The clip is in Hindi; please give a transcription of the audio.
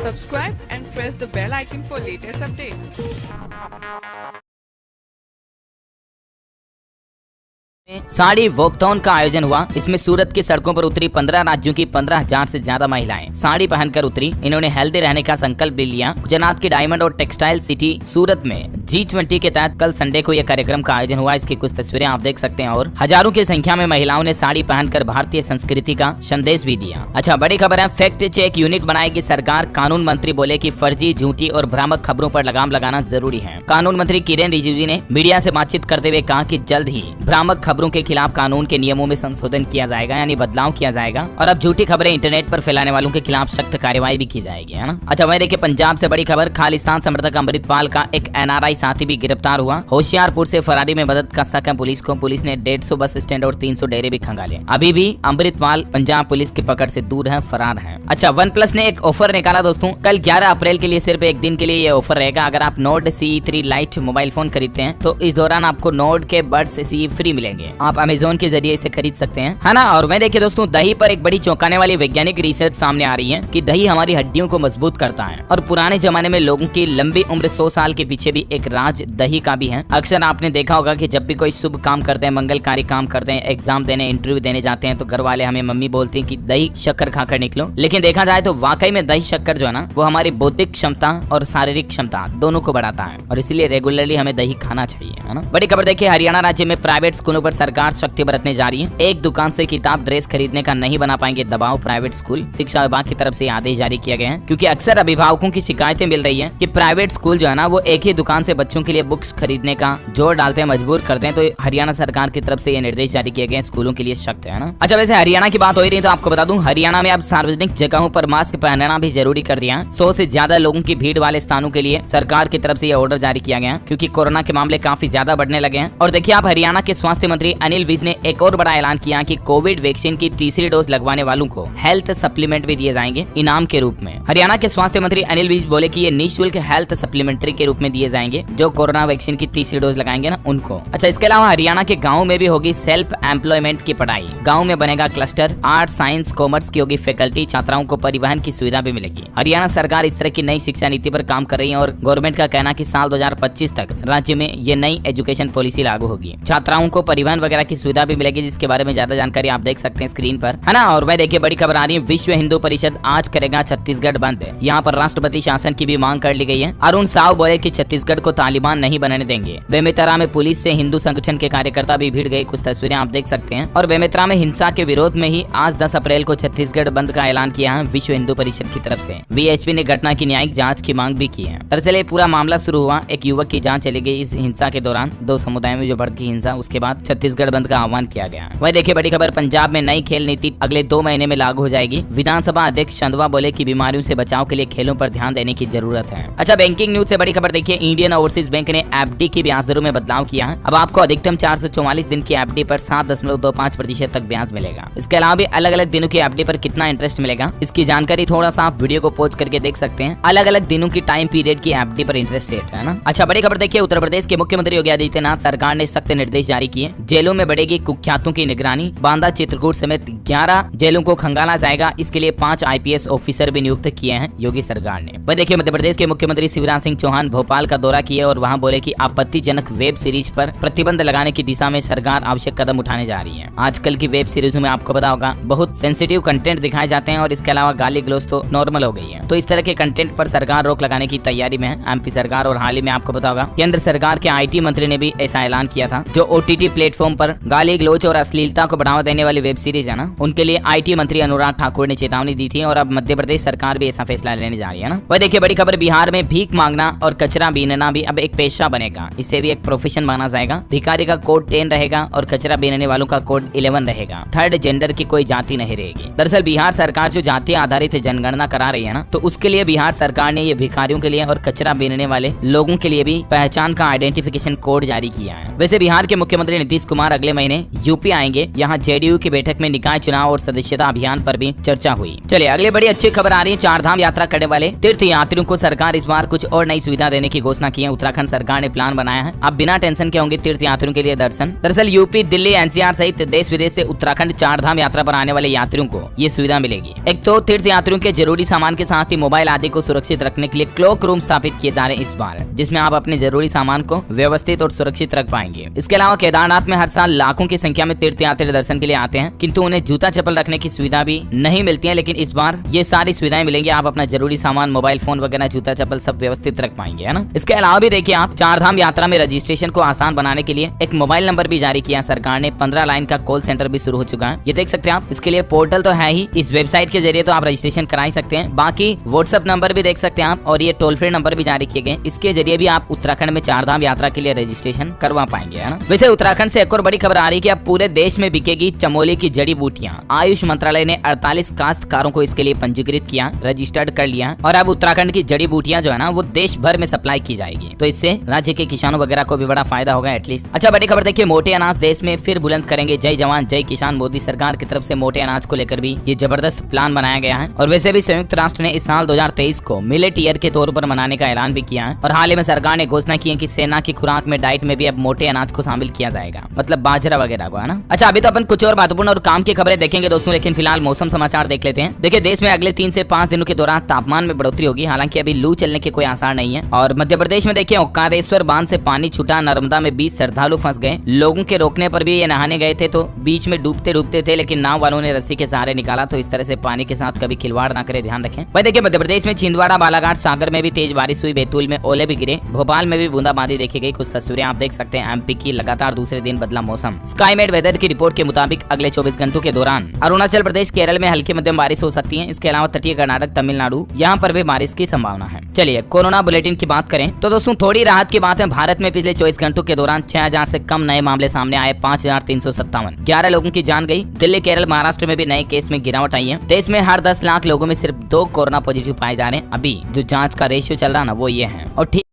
Subscribe and press the bell icon for latest updates. Sari walkathon का आयोजन हुआ। इसमें सूरत की सड़कों पर उतरी 15 राज्यों की 15,000 से ज्यादा महिलाएं साड़ी पहनकर उतरी। इन्होंने हेल्दी रहने का संकल्प भी लिया। गुजरात की डायमंड और टेक्सटाइल सिटी सूरत में G20 के तहत कल संडे को यह कार्यक्रम का आयोजन हुआ। इसकी कुछ तस्वीरें आप देख सकते हैं और हजारों की संख्या में महिलाओं ने साड़ी पहनकर भारतीय संस्कृति का संदेश भी दिया। अच्छा, बड़ी खबर है, फैक्ट चेक यूनिट बनाएगी सरकार। कानून मंत्री बोले कि फर्जी, झूठी और भ्रामक खबरों पर लगाम लगाना जरूरी है। कानून मंत्री किरेन रिजिजू ने मीडिया से बातचीत करते हुए कहा कि जल्द ही भ्रामक खबरों के खिलाफ कानून के नियमों में संशोधन किया जाएगा, यानी बदलाव किया जाएगा और अब झूठी खबरें इंटरनेट पर फैलाने वालों के खिलाफ सख्त कार्रवाई भी की जाएगी, है ना। अच्छा, वहीं देखिए पंजाब से बड़ी खबर, खालिस्तान समर्थक अमृतपाल का एक NRI साथी भी गिरफ्तार हुआ। होशियारपुर से फरारी में मदद का शक है पुलिस को। पुलिस ने 150 बस स्टैंड और 300 डेरे भी खंगाले। अभी भी अमृतपाल पंजाब पुलिस की पकड़ से दूर है, फरार है। अच्छा, OnePlus ने एक ऑफर निकाला दोस्तों। कल 11 अप्रैल के लिए सिर्फ एक दिन के लिए ये ऑफर रहेगा। अगर आप Nord CE3 Lite mobile phone खरीदते हैं तो इस दौरान आपको Nord के बड्स CE फ्री मिलेंगे। आप अमेजोन के जरिए इसे खरीद सकते हैं, है ना। और मैं देखिए दोस्तों, दही पर एक बड़ी चौंकाने वाली वैज्ञानिक रिसर्च सामने आ रही है कि दही हमारी हड्डियों को मजबूत करता है और पुराने जमाने में लोगों की लंबी उम्र 100 साल के पीछे भी एक राज दही का भी है। अक्सर आपने देखा होगा कि जब भी कोई शुभ काम करते हैं, मंगलकारी काम करते हैं, एग्जाम देने, इंटरव्यू देने जाते हैं तो घर वाले हमें मम्मी बोलती हैं कि दही शक्कर खाकर निकलो। लेकिन देखा जाए तो वाकई में दही शक्कर जो है ना, वो हमारी बौद्धिक क्षमता और शारीरिक क्षमता दोनों को बढ़ाता है और इसीलिए रेगुलरली हमें दही खाना चाहिए, है ना। बड़ी खबर देखिए, हरियाणा राज्य में प्राइवेट स्कूलों पर सरकार सख्ती बरतने जा रही है। एक दुकान से किताब, ड्रेस खरीदने का नहीं बना पाएंगे दबाव प्राइवेट स्कूल। शिक्षा विभाग की तरफ से आदेश जारी किया गया है क्योंकि अक्सर अभिभावकों की शिकायतें मिल रही है कि प्राइवेट स्कूल जो है ना, वो एक ही दुकान से बच्चों के लिए बुक्स खरीदने का जोर डालते हैं, मजबूर करते हैं। तो हरियाणा सरकार की तरफ से ये निर्देश जारी किए गए, स्कूलों के लिए सख्त है ना। अच्छा, वैसे हरियाणा की बात हो रही है तो आपको बता दूं, हरियाणा में अब सार्वजनिक जगहों पर मास्क पहनना भी जरूरी कर दिया। 100 से ज्यादा लोगों की भीड़ वाले स्थानों के लिए सरकार की तरफ से यह ऑर्डर जारी किया गया क्योंकि कोरोना के मामले काफी ज्यादा बढ़ने लगे हैं। और देखिए, आप हरियाणा के स्वास्थ्य मंत्री अनिल विज ने एक और बड़ा ऐलान किया कि कोविड वैक्सीन की तीसरी डोज लगवाने वालों को हेल्थ सप्लीमेंट भी दिए जाएंगे इनाम के रूप में। हरियाणा के स्वास्थ्य मंत्री अनिल विज बोले कि ये निःशुल्क हेल्थ सप्लीमेंट्री के रूप में दिए जाएंगे जो कोरोना वैक्सीन की तीसरी डोज लगाएंगे ना उनको। अच्छा, इसके अलावा हरियाणा के गाँव में भी होगी सेल्फ एम्प्लॉयमेंट की पढ़ाई। गाँव में बनेगा क्लस्टर, आर्ट, साइंस, कॉमर्स की होगी फैकल्टी। छात्राओं को परिवहन की सुविधा भी मिलेगी। हरियाणा सरकार इस तरह की नई शिक्षा नीति पर काम कर रही है और गवर्नमेंट का कहना कि साल 2025 तक राज्य में ये नई एजुकेशन पॉलिसी लागू होगी। छात्राओं को परिवहन वगैरह की सुविधा भी मिलेगी, जिसके बारे में ज्यादा जानकारी आप देख सकते हैं स्क्रीन पर, है ना। और वह देखिए, बड़ी खबर आ रही है, विश्व हिंदू परिषद आज करेगा छत्तीसगढ़ बंद। यहाँ पर राष्ट्रपति शासन की भी मांग कर ली गई है। अरुण साव बोले कि छत्तीसगढ़ को तालिबान नहीं बनने देंगे। बेमेतरा में पुलिस से हिंदू संगठन के कार्यकर्ता भी भिड़ गए, कुछ तस्वीरें आप देख सकते हैं। और बेमेतरा में हिंसा के विरोध में ही आज 10 अप्रैल को छत्तीसगढ़ बंद का ऐलान किया है विश्व हिंदू परिषद की तरफ से। VHP ने घटना की न्यायिक जाँच की मांग भी की है। दरअसल ये पूरा मामला शुरू हुआ, एक युवक की जाँच चली गई इस हिंसा के दौरान, दो समुदायों में जो भड़की हिंसा, उसके बाद छत्तीसगढ़ बंद का आह्वान किया गया। वही देखिए, बड़ी खबर, पंजाब में नई खेल नीति अगले 2 महीने में लागू हो जाएगी। विधानसभा अध्यक्ष चंदवा बोले कि बीमारियों से बचाव के लिए खेलों पर ध्यान देने की जरूरत है। अच्छा, बैंकिंग न्यूज से बड़ी खबर देखिए, इंडियन ओवरसीज बैंक ने FD की ब्याज दरों में बदलाव किया है। अब आपको अधिकतम 444 दिन की FD पर 7.25% तक ब्याज मिलेगा। इसके अलावा भी अलग अलग दिनों की FD पर कितना इंटरेस्ट मिलेगा, इसकी जानकारी थोड़ा सा आप वीडियो को पॉज करके देख सकते हैं। अलग अलग दिनों की टाइम पीरियड की FD पर इंटरेस्ट रेट है ना। अच्छा, बड़ी खबर देखिए, उत्तर प्रदेश के मुख्यमंत्री योगी आदित्यनाथ सरकार ने सख्त निर्देश जारी किए। जेलों में बढ़ेगी कुख्यातों की निगरानी। बांदा, चित्रकूट समेत 11 जेलों को खंगाला जाएगा। इसके लिए 5 IPS ऑफिसर भी नियुक्त किए हैं योगी सरकार ने। वह देखिए, मध्य प्रदेश के मुख्यमंत्री शिवराज सिंह चौहान भोपाल का दौरा किए और वहां बोले कि आपत्तिजनक वेब सीरीज पर प्रतिबंध लगाने की दिशा में सरकार आवश्यक कदम उठाने जा रही है। आजकल की वेब सीरीजों में आपको पता होगा बहुत सेंसिटिव कंटेंट दिखाए जाते हैं और इसके अलावा गाली गलौज तो नॉर्मल हो गई है। तो इस तरह के कंटेंट पर सरकार रोक लगाने की तैयारी में है MP सरकार। और हाल ही में आपको पता होगा केंद्र सरकार के IT मंत्री ने भी ऐसा ऐलान किया था। जो OTT प्लेटफॉर्म पर गाली गलौज और अश्लीलता को बढ़ावा देने वाली वेब सीरीज है ना, उनके लिए IT मंत्री अनुराग ठाकुर ने चेतावनी दी थी और अब मध्य प्रदेश सरकार भी ऐसा फैसला लेने जा रही है ना। वह देखिए, बड़ी खबर, बिहार में भीख मांगना और कचरा बीनना भी अब एक पेशा बनेगा। इसे भी एक प्रोफेशन माना जाएगा। भिखारी का कोड 10 रहेगा और कचरा बीनने वालों का कोड 11 रहेगा। थर्ड जेंडर की कोई जाति नहीं रहेगी। दरअसल बिहार सरकार जो जाति आधारित जनगणना करा रही है ना, तो उसके लिए बिहार सरकार ने ये भिखारियों के लिए और कचरा बीनने वाले लोगों के लिए भी पहचान का आइडेंटिफिकेशन कोड जारी किया है। वैसे बिहार के मुख्यमंत्री नीतीश कुमार अगले महीने यूपी आएंगे। यहाँ जेडीयू की बैठक में निकाय चुनाव और सदस्यता अभियान पर भी चर्चा हुई। चलिए अगले बड़ी अच्छी खबर आ रही है। चारधाम यात्रा करने वाले तीर्थ यात्रियों को सरकार इस बार कुछ और नई सुविधा देने की घोषणा की है। उत्तराखंड सरकार ने प्लान बनाया है, अब बिना टेंशन के होंगे तीर्थ यात्रियों के लिए दर्शन। दरअसल यूपी, दिल्ली, एनसीआर सहित देश विदेश से उत्तराखंड चारधाम यात्रा पर आने वाले यात्रियों को ये सुविधा मिलेगी। एक तो तीर्थ यात्रियों के जरूरी सामान के साथ ही मोबाइल आदि को सुरक्षित रखने के लिए क्लॉक रूम स्थापित किए जा रहे हैं इस बार, जिसमें आप अपने जरूरी सामान को व्यवस्थित और सुरक्षित रख पाएंगे। इसके अलावा केदारनाथ में हर साल लाखों की संख्या में तीर्थ यात्री दर्शन के लिए आते हैं, किंतु उन्हें जूता चप्पल रखने की सुविधा भी नहीं मिलती है। लेकिन इस बार ये सारी सुविधाएं मिलेंगी। आप अपना जरूरी सामान, मोबाइल फोन वगैरह, जूता चप्पल सब व्यवस्थित रख पाएंगे, है ना। इसके अलावा भी देखिए आप, चारधाम यात्रा में रजिस्ट्रेशन को आसान बनाने के लिए एक मोबाइल नंबर भी जारी किया सरकार ने। 15 लाइन का कॉल सेंटर भी शुरू हो चुका है, ये देख सकते हैं आप। इसके लिए पोर्टल तो है ही, इस वेबसाइट के जरिए तो आप रजिस्ट्रेशन करा ही सकते हैं। बाकी व्हाट्सएप नंबर भी देख सकते हैं आप, और ये टोल फ्री नंबर भी जारी किए गए। इसके जरिए भी आप उत्तराखंड में चारधाम यात्रा के लिए रजिस्ट्रेशन करवा पाएंगे, है ना। वैसे उत्तराखंड से एक और बड़ी खबर आ रही है कि अब पूरे देश में बिकेगी चमोली की जड़ी बूटियां। आयुष मंत्रालय ने 48 काश्तकारों को इसके लिए पंजीकृत किया, रजिस्टर्ड कर लिया, और अब उत्तराखंड की जड़ी बूटियां जो है ना वो देश भर में सप्लाई की जाएगी। तो इससे राज्य के किसानों वगैरह को भी बड़ा फायदा होगा एटलीस्ट। अच्छा, बड़ी खबर देखिए, मोटे अनाज देश में फिर बुलंद करेंगे जय जवान जय किसान। मोदी सरकार की तरफ से मोटे अनाज को लेकर भी ये जबरदस्त प्लान बनाया गया है। और वैसे भी संयुक्त राष्ट्र ने इस साल 2023 को मिलेट ईयर के तौर पर मनाने का ऐलान भी किया है। और हाल ही में सरकार ने घोषणा की है कि सेना की खुराक में, डाइट में भी अब मोटे अनाज को शामिल किया जाएगा, मतलब बाजरा वगैरह को, है ना। अच्छा, अभी तो अपन कुछ और महत्वपूर्ण और काम की खबरें देखेंगे दोस्तों, लेकिन फिलहाल मौसम समाचार देख लेते हैं। देखिए, देश में अगले 3 से 5 दिनों के दौरान तापमान में बढ़ोतरी होगी। हालांकि अभी लू चलने के कोई आसार नहीं है। और मध्य प्रदेश में देखिए, ओंकारेश्वर बांध से पानी छूटा, नर्मदा में 20 श्रद्धालु फंस गए। लोगों के रोकने पर भी ये नहाने गए थे, तो बीच में डूबते थे, लेकिन नाव वालों ने रस्सी के सहारे निकाला। तो इस तरह से पानी के साथ कभी खिलवाड़ ना करे, ध्यान रखें। वही देखिए, मध्य प्रदेश में छिंदवाड़ा, बालाघाट, सागर में भी तेज बारिश हुई। बैतूल में ओले भी गिरे। भोपाल में भी बूंदाबांदी देखी गई। कुछ तस्वीरें आप देख सकते हैं एमपी की। लगातार दूसरे दिन बदला मौसम। स्काईमेट वेदर की रिपोर्ट के मुताबिक अगले 24 घंटों के दौरान अरुणाचल प्रदेश, केरल में हल्की मध्यम बारिश हो सकती है। इसके अलावा तटीय कर्नाटक, तमिलनाडु, यहाँ पर भी बारिश की संभावना है। चलिए कोरोना बुलेटिन की बात करें तो दोस्तों थोड़ी राहत की बात है। भारत में पिछले 24 घंटों के दौरान 6000 से कम नए मामले सामने आए। 5357, 11 लोगों की जान गई। दिल्ली, केरल, महाराष्ट्र में भी नए केस में गिरावट आई है। देश में हर 10 लाख लोगों में सिर्फ 2 कोरोना पॉजिटिव पाए जा रहे हैं। अभी जो जांच का रेशियो चल रहा है ना वो ये है। और ठीक